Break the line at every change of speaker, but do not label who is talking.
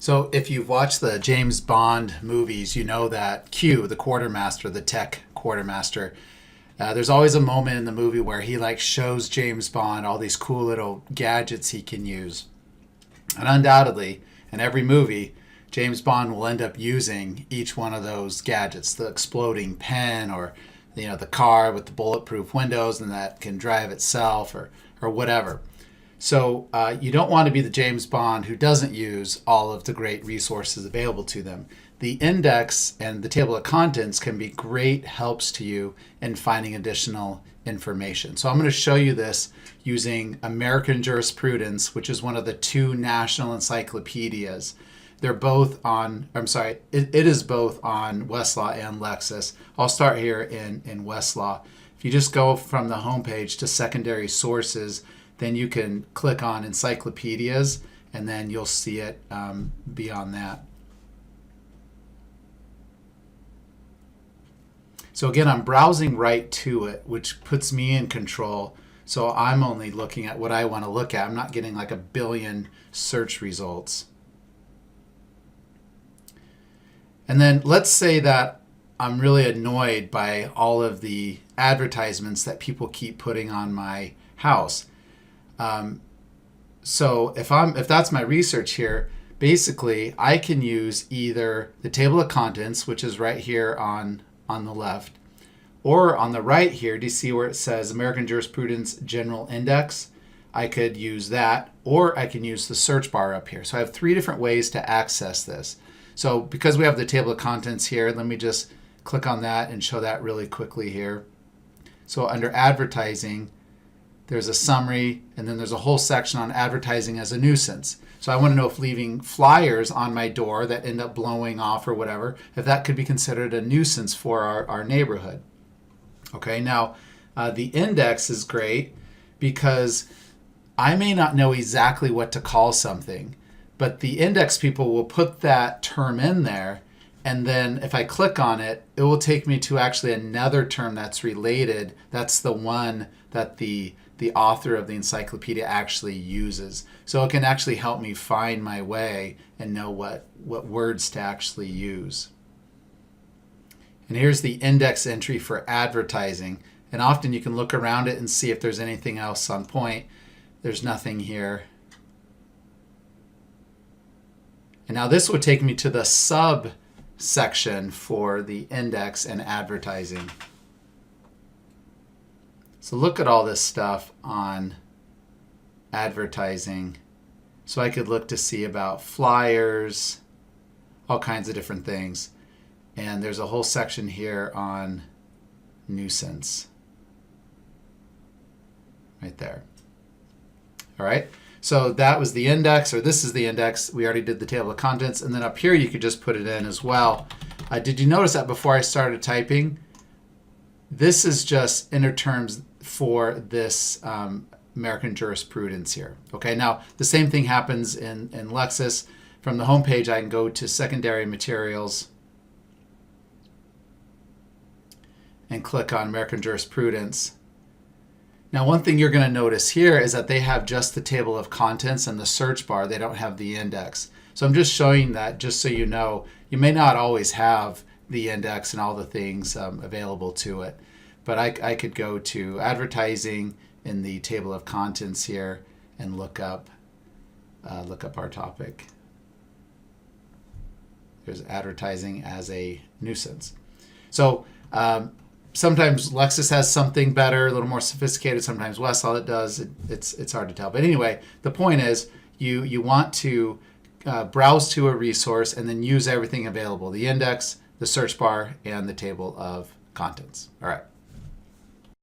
So if you've watched the James Bond movies, you know that Q, the quartermaster, the tech quartermaster, there's always a moment in the movie where he like shows James Bond all these cool little gadgets he can use. And undoubtedly, in every movie, James Bond will end up using each one of those gadgets, the exploding pen or the car with the bulletproof windows and that can drive itself or whatever. So you don't want to be the James Bond who doesn't use all of the great resources available to them. The index and the table of contents can be great helps to you in finding additional information. So I'm going to show you this using American Jurisprudence, which is one of the two national encyclopedias. They're both on, it is both on Westlaw and Lexis. I'll start here in Westlaw. If you just go from the homepage to secondary sources, then you can click on encyclopedias and then you'll see it beyond that. So again, I'm browsing right to it, which puts me in control. So I'm only looking at what I want to look at. I'm not getting like a billion search results. And then let's say that I'm really annoyed by all of the advertisements that people keep putting on my house. So if that's my research here, basically I can use either the table of contents, which is right here on the left, or on the right here. Do you see where it says American Jurisprudence General Index? I could use that, or I can use the search bar up here. So I have three different ways to access this. So because we have the table of contents here, let me just click on that and show that really quickly here. So under advertising, there's a summary, and then there's a whole section on advertising as a nuisance. So I want to know if leaving flyers on my door that end up blowing off or whatever, if that could be considered a nuisance for our neighborhood. Okay, now the index is great because I may not know exactly what to call something, but the index people will put that term in there, and then if I click on it, it will take me to actually another term that's related. That's the one that the author of the encyclopedia actually uses. So it can actually help me find my way and know what words to actually use. And here's the index entry for advertising. And often you can look around it and see if there's anything else on point. There's nothing here. And now this would take me to the subsection for the index and advertising. So look at all this stuff on advertising. So I could look to see about flyers, all kinds of different things. And there's a whole section here on nuisance. Right there. All right. So that was the index, or this is the index. We already did the table of contents. And then up here, you could just put it in as well. Did you notice that before I started typing? This is just inner terms for this American Jurisprudence here. Okay, now the same thing happens in Lexis. From the home page, I can go to secondary materials and click on American Jurisprudence. Now, one thing you're going to notice here is that they have just the table of contents and the search bar. They don't have the index. So I'm just showing that just so you know. You may not always have the index and all the things available to it. But I could go to advertising in the table of contents here and look up our topic. There's advertising as a nuisance. So sometimes Lexis has something better, a little more sophisticated. Sometimes Westlaw it does. It's hard to tell. But anyway, the point is you want to browse to a resource and then use everything available: the index, the search bar, and the table of contents. All right.